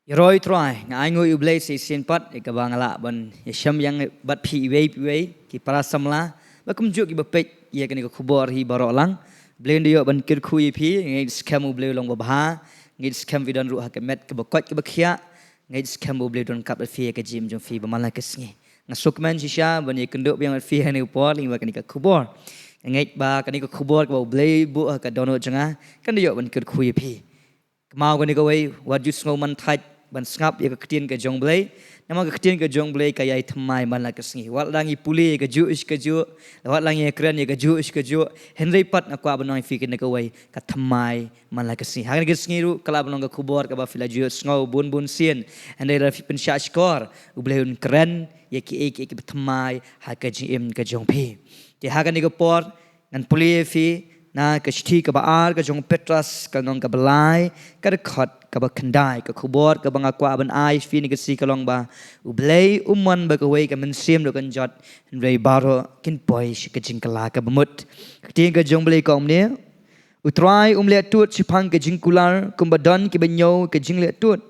Rồi try ngai ngui ublay si sin pat ikabang ala ban yasham yang bat pi wei ki para samla bakum juk ki bapek ye kani ko khubor hi baro lang blend yo ban kir khui pi ngai scam ublay long babha ngai scam vidon ru hakemet ke bakot ke bakhia ngai scam ublay don kap fi ke jim jom fi bamala kesngi ngasuk man shisha ban ye kenduk yang fi hani upor ling ba kani ka khubor ngai ba kani ko khubor ko ublay bu ka dono janga kan yo ban kir khui pi mau kani ko wei what you snow man thai ban ngap ya ketien ke jong blay nama ke ketien ke jong blay kaya thamai man la kesngi wat langi puli ke ju wat langi kren ya ke ju henry pat na kwa banoi fi ke ko wei ka thamai man la kesngi hagan kesngi ru kala banong ke khubor ka ba fila ju sngo bun sien andai ra fi pen sha skor u blay un kren ya ki thamai ha ke jim ke jong phi ti hagan ni ko por ngan puli fi na ke shti ke baar ke jong petras ke nong ke belai ke khot ke ba khandai ke khubor ke banga kwa ban ai fi ni ke si ke long ba u blai umman ba ke wei ke men sim do kan jot rei baro kin poi ke jingkala ke bemut ke ke jong blai kom ne u try le tut chipang ke jingkular kum badan ke benyo ke jingle tut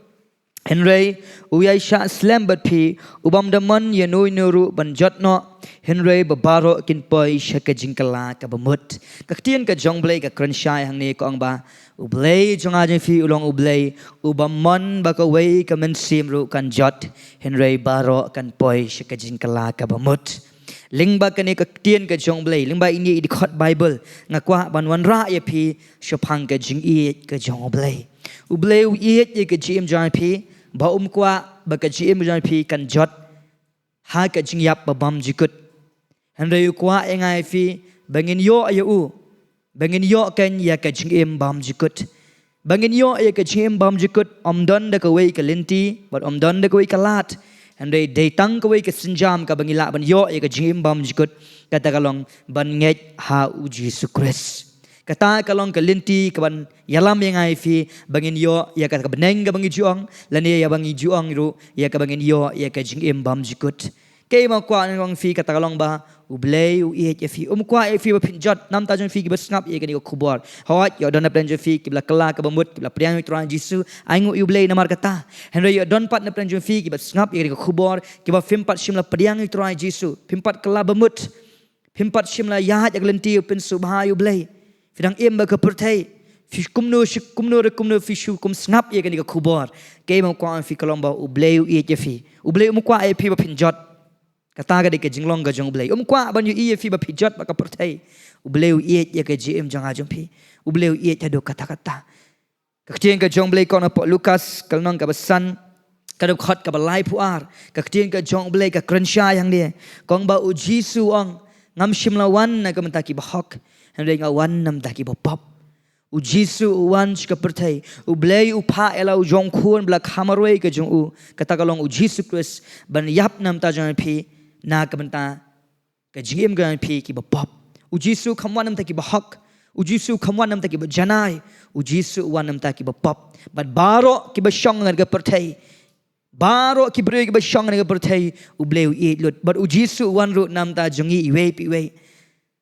Henry uyai sha slam bat pi ubam daman ye noi nuru ban jot no Henry babaro kin poi shaka jingkala ka bamut kaktian ka jonglei ka kranshai hang ni ko ang ba ublei jonga je fi ulong ublei ubam man ba ka wei ka men sim ru kan jot Henry baro kan poi shaka jingkala ka bamut lingba ka ni kaktian ka jonglei lingba ini di khot bible ngakwa ban wan ra ye pi shopang ka jing i ka jonglei ublei u i ye ka jim jan pi ba kwa ba ka jim jan pi kan jot ha ka jing yap ba bam jikut Henry kwa engai fi bangin yo ayu bangin yo kan ya ka jing bam jikut bangin yo ya ka jing bam jikut omdon da ka wei ka linti but omdon da ka wei ka lat Henry dei tang ka wei ka sinjam ka bangila ban yo ya ka jing bam jikut kata kalong ban nget ha u Jesus Christ kata kalong ke linti ke ban yalam yang ai fi bangin yo ya ka beneng ka bangi juang lani ya bangi juang ru ya ka bangin yo ya ka jing bam jikut ke ma kwa ngong fi kata kalong ba ublei u e fi kwa e fi ba pinjot nam ta jon fi ki basngap ye ka ni ko khubor hawat yo don na plan jon fi ki bla kala ka bamut ki bla priang tran jisu aingu ublei namar kata henry yo don pat na plan jon fi ki basngap ye ka ni ko khubor ki ba fim pat shimla priang tran jisu fim pat kala bamut fim pat shimla yahat ya lenti pin subha ublei fidang em ba ka pertai fi kumno fi shu kum snap ye ka ni ko khubor ke ma kwa fi kalong ba ublei u e fi ublei kwa e fi ba pinjot kata ga de ke jinglong ga jong blei kwa ban yu ie fi ba pijot ba ka pertai ubleu ie ye ke jim jang a jong pi ubleu ie ta do kata ka ktien ga jong blei kon po Lukas kalnong ka basan ka do khot ka balai puar ka ktien ga jong blei ka krensha yang dia kong ba u jisu ong ngam shimla wan na ka mentaki ba hok hande nga wan nam taki ba pop u jisu wan ka pertai ublei u pa ela u jong khun bla khamaroi ka jong u kata kalong u jisu Christ ban yap nam ta jong pi na kabanta ka jim gan pi ki ba pop u jisu khamwan nam ta ki ba hak u jisu khamwan nam ta ki ba janai u jisu wan nam ta ki ba pop but baro ki ba shong ngan ga perthai baro ki bre ki ba shong ngan ga perthai u bleu e lut but u jisu wan ru nam ta jongi i we pi we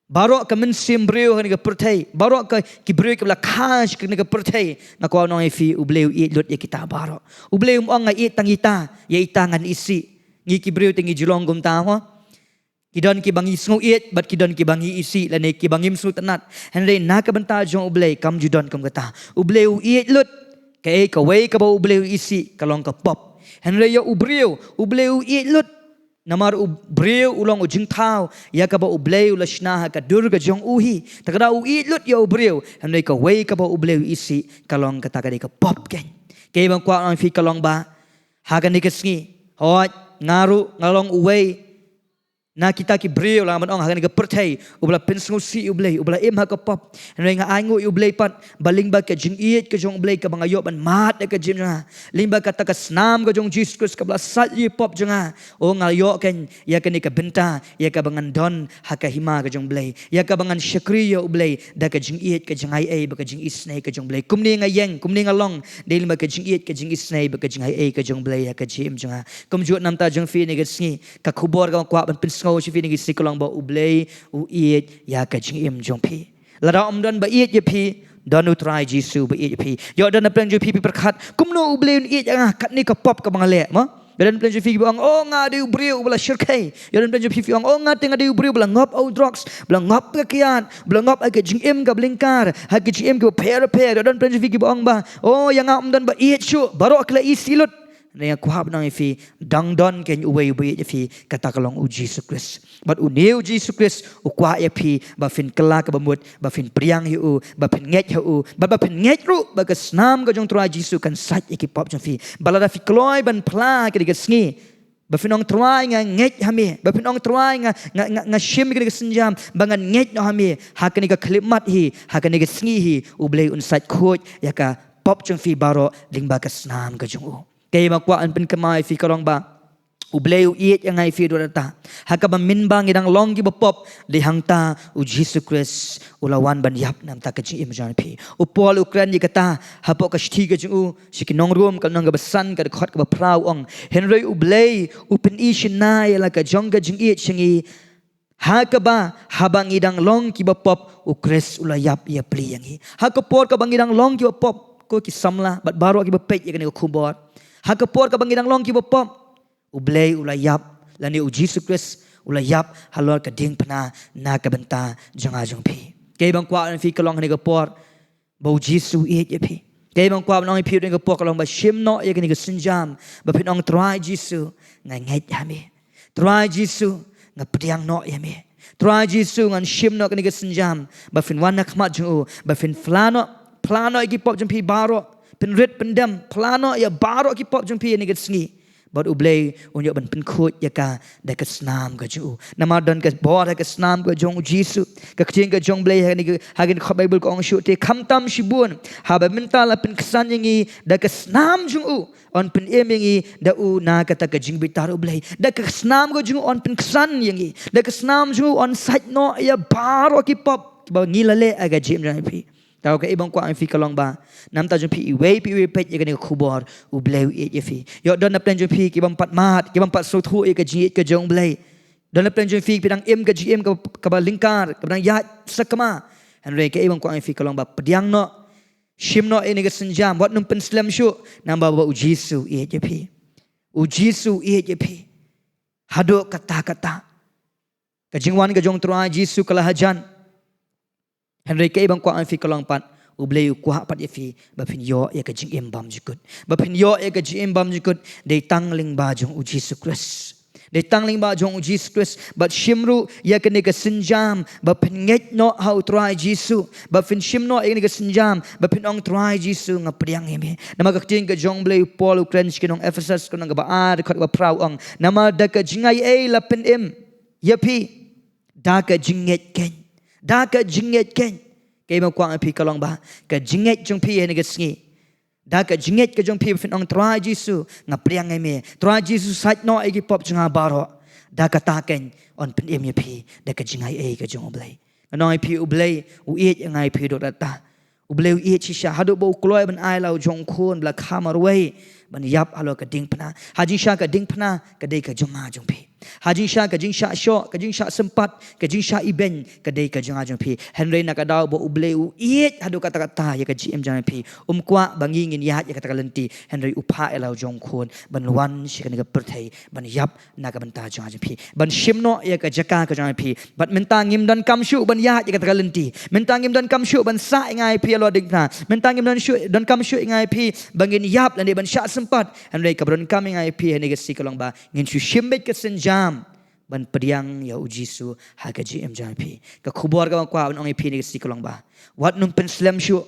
baro ka men sim breu ngan ga perthai baro ka ki bre ki la khash ngan ga perthai na ko no fi u bleu e lut ye kita baro u bleu ong nga e tangita ye itangan isi ngi ki breu tingi julong gum ta ho kidon ki bangi sngu iet bat kidon ki bangi isi lane ki bangim su tanat henre na ka banta jong ublei kam judon kam kata ubleu iet lut ka e ka wei ka ba ubleu isi kalong ka pop henre yo ubleu iet lut namar ubreu ulong ujing thau ya ka ba ubleu lashna ka durga jong uhi takada u iet lut yo ubreu henre ka wei ka ba ubleu isi kalong kata ka de ka pop ken ke bang kwa ang fi kalong ba hagan ni kesngi hot ngaru ngalong uwei na kita ki breu la man ong hagan ga perthai ubla pensngu si ublei ubla em ha ka pop renga aingu ublei pat baling ba ka jing iet ka jong ublei ka bangayo ban mat ka jim na limba ka ta ka snam ka jong Jesus ka bla sat ye pop jonga o ngayo ken ya ka ni ka benta ya ka bangan don ha ka hima ka jong ublei ya ka bangan shakri ya ublei da ka jing iet ka jang ai ba ka jing isnai ka jong ublei kumni nga yeng kumni nga long de limba ka jing iet ka jing isnai ba ka jing ai ka jong ublei ya ka jim jonga kum ju nam ta jong fi ni ga sngi ka khubor ka kwa ban pensngu si fi ni sikolong ba ublei u iet ya ka jing im jong pi la da om don ba iet ye pi Donu try Jesu ba i pi yo dan plan ju pi perkhat kumno uble i jang kat ni ka pop ka bangale mo dan plan ju pi bang oh nga de ubriu bala shirkai yo dan plan ju pi bang oh nga teng de ubriu bala ngop au drugs bala ngop ka kian bala ngop ka jing em ka blingkar ha ka jing em ka per dan plan ju pi bang ba oh yang am dan ba i chu baro kla i silut Naya kuhab nang ifi dang don ken uwe uwe ifi kata kalong u Jesus Christ. But u neu Jesus Christ u kuah ifi ba fin kelak ba mut ba fin priang hiu ba fin nget hiu ba fin nget ru ba kesnam ka jong trai Jesus kan sat iki pop jong fi balada fi kloi ban pla ke diga sngi ba fin ong trai nga nget hami ba fin ong trai nga shim ke diga senjam ba ngan nget no hami ha ke diga klimat hi ha ke diga sngi hi u blei un sat khoj ya ka pop jong fi baro ling ba kesnam ka jong u kaya makwaan pen kamay fi karong ba ubleu iet yang ai fi dorata hakaba minbang idang long gi bopop di hangta u Jesus Christ ulawan ban yap nam ta kaji imjan pi upol ukran ji kata hapo ka shthi ga ju sikinong rom kal nang ga besan ka khot ka prau ong henry ublei upen ishina ya la ka jongga jing iet singi hakaba habang idang long ki bopop u Christ ulayap ya pli yang hi hakapor ka bang idang long ki bopop ko ki samla bat baro ki bepek ya ka ni khubor hakapor ka bangidang long ki bopom ublei ulayap lani u Jesus Christ ulayap halor ka ding pana na ka benta janga jong pi kay bang kwa fi kalong ni ka por bo Jesus e ye pi kay bang kwa nong pi ring ka por kalong ba shim no ye ni ka sinjam ba pinong try Jesus ngai ngai yami try Jesus nga priang no yami try Jesus ngan shim no ka ni ka sinjam ba fin wan na khmat jong ba fin flano iki pop jong pi baro penrit pendam plano ya baro ki pop jong pi ni gat sngi bad ublei unyo ban pen khot ya ka da ka snam ga ju nama don ka bor ka snam ga jong jisu ka kting ga jong blei ha ni ha gen kho bible ko ong shu te kham tam shibun ha ba minta la pen ksan yangi da ka snam jong u on pen em yangi da u na ka ta ka jing bitar ublei da ka snam ga jong on pen ksan yangi da ka snam jong on sait no ya baro ki pop ba ngilale aga jim jan pi tahu ke ibang ko ang fi kalong ba nam ta jong pi we pet ye ka ni khubor u bleu ye ye fi yo don na plan jong pi ki bang pat mat ki bang pat so thu ye ka ji ka jong blei don na plan jong fi pidang em ka gm ka ba lingkar ka bang ya sakama han re ke ibang ko ang fi kalong ba pediang no shim no e ni ka senjam wat num pen slam shu nam ba u jisu ye ye pi u jisu ye ye pi hado kata-kata ka jingwan ka jong trai jisu kala hajan Henry kay bang ko ang fi kalong pat ublei kuha pat ifi ba pin yo ya ka jing embam jikut ba pin yo ya ka jing embam jikut de tangling ba jong u Jesus Christ de tangling ba jong u Jesus Christ but shimru ya ka ni ka sinjam ba pin nget no how try Jesus ba pin shimno ya ni ka sinjam ba pin ong try Jesus nga priang eme nama ka ting ka jong blei Paul Ukrainian kinong Ephesus kunang ba ar ka ba prau ong nama da ka jingay e la pin em yapi da ka jinget ken da ka jinget ken kay bang kwang pi kalong ba ka jinget jong pi ni ka sngi da ka jinget ka jong pi fin ong try Jesus nga priang me try Jesus sait no igi pop janga baro da ka ta ken on pin em pi da ka jingai e ka jong oblei anoi pi oblei u e ngai pi do ta oblei u e chi sha hadu bo kloi ban ai lau jong khon bla khamar wei ban yap alo ka ding pana haji sha ka ding pana ka dei ka jong ma jong pi haji sha ka jing sha sho ka jing sha sempat ka jing sha iben ka dei ka jong ajong pi henry na ka daw bo ublei u iet hadu kata kata ya ka gm jang pi kwa bangi ngin ya ya kata kalenti henry upha elau jong khon ban wan shi ka ni ka perthai ban yap na ka banta jong ajong pi ban shimno ya ka jaka ka jong pi bat menta ngim dan kam shu ban ya ya kata kalenti menta ngim dan kam shu ban sa ngai pi lo ding na menta ngim dan kam shu ngai pi bangin yap lan ban sha sempat henry ka bron kam ngai pi ni ka si kalong ba ngin shu shimbet ka jam ban pediang ya ujisu haga gm jampi ka khubor ka kwa ong ip ni si kolong ba wat num pen slam shu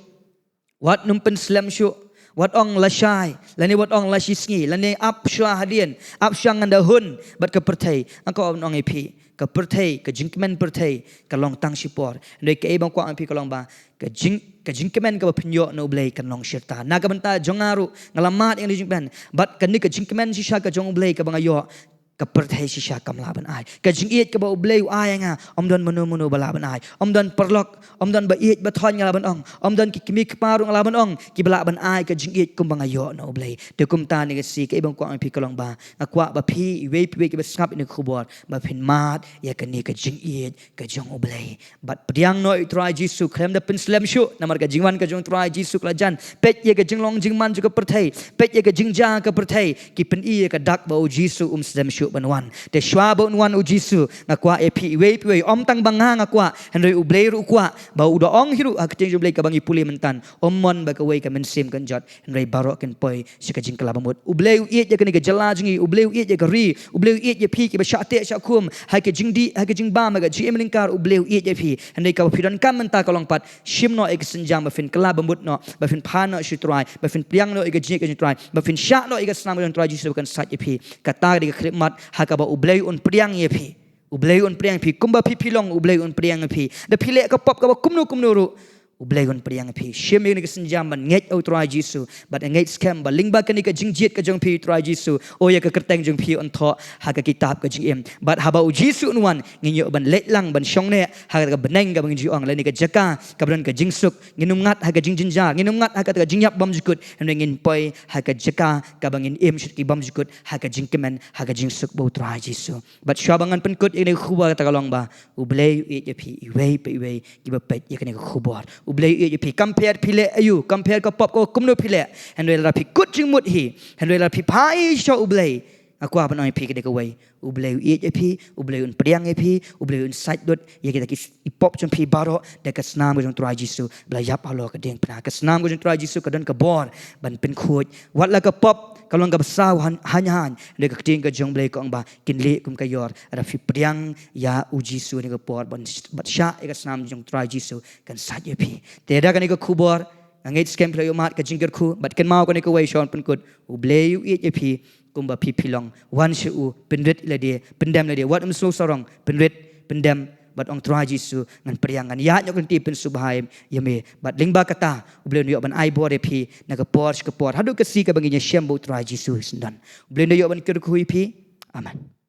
wat ong lashai lani wat ong lashisngi lani ap shwa hadien ap shang anda hun bat ka perthai angko ong ip ka perthai ka jingmen perthai ka long tang sipor ndai ka ibang kwa ip kolong ba ka jingmen ka pinyo no blai kan long shirta naga banta jongaru ngalamat yang jingmen bat kan ni ka jingmen sisa ka jong blai ka bangayo ka perthai shisha kamla ban ai ka jing iet ka ba ublei ai nga don manu bala ban ai don perlok don ba iet ba thon ngala ban ong don ki kimi kparu ngala ban ong ki bala ban ai ka jing iet kum bang ayo no ublei te kum ta ni ka si ka ibang kwa pi kalong ba akwa ba phi we ki ba skap ni khubor ba phin mat ya ka ni ka jing iet ka jong ublei bat priang no try jisu khlem da pin slam shu namar ka jingwan ka jong try jisu kla jan pet ye ka jing long jing man ju ka perthai pet ye ka jing ja ka perthai ki pen i ka dak ba jisu slam shu ban wan te shwa ba wan u jisu ngakwa e phi we om tang banga ngakwa henry u blei ru kwa ba u do ong hiru ak ting ju blei ka bangi puli mentan om mon ba ka we ka men sim kan jot henry baro kan poi si ka jing kala bamut u blei u iet ye ka ni ka jala jingi u blei u iet ye ka ri u blei u iet ye phi ki ba sha te sha kum hai ka jing di hai ka jing ba ma ga ji em lingkar u blei u iet ye phi henry ka phi dan kam menta ka long pat shim no ek senjam ba fin kala bamut no ba fin phan no shi trai ba fin priang no ek ji ka trai ba fin sha no ek snam kan trai jisu kan sat ye phi kata di khrimat hakaba ublei un priang ye phi ublei un priang phi kumba phi philong ublei un priang phi da phile ka pop ka kumnu ru ublei un priang phi shem ni ka senjam ban nget au trai jisu but nget scam ba lingba ka ni ka jingjiet ka jong phi trai jisu o ya ka kerteng jong phi on tho ha ka kitab ka jing em but haba u jisu un wan nginyo ban let lang ban shong ne ha ka beneng ka bang ji ong la ni ka jaka ka ban ka jingsuk nginum ngat ha ka jing jinja nginum ngat ha ka jingyap bam jukut ngin poi ha ka jaka ka bang em shit ki bam jukut ha ka jing kemen ha ka jingsuk bo trai jisu but shabangan pen kut ini khuba ta kalong ba ublei e je phi iwei pe iwei ki ba pet ye ka ni khubor ublei e je phi compare phile ayu compare ka pop ko kumno phile henry la phi kut jing mut hi henry la phi pai sho ublei akwa ban oi phi ka de ka wei ublei e je phi ublei un priang e phi ublei un side dot ye kita ki pop jong phi baro de ka snam jong trai jisu bla yap halo ka deng pna ka snam jong trai jisu ka don ka bor ban pen khoj wat la ka pop kalong ka saw han de ka ting ka jong blei ko ba kin le kum ka yor ra phi priang ya u jisu ni ka por ban bat sha e ka snam jong trai jisu kan sat ye phi te da ka ni ka khubor angait scam play mat ka jingker khu bat ken mau ka ni ka wei shon pen kut ublei u e je phi kumba phi philong wan shu u penret la de pendam la de wat so sarong penret pendam bat ong trai jisu ngan priangan ya nyok ti pen subhai yame bat lingba kata ublen yo ban ai bore phi na ka por hadu ka si ka banginya shem bo trai jisu sendan ublen yo ban ker khu phi amen.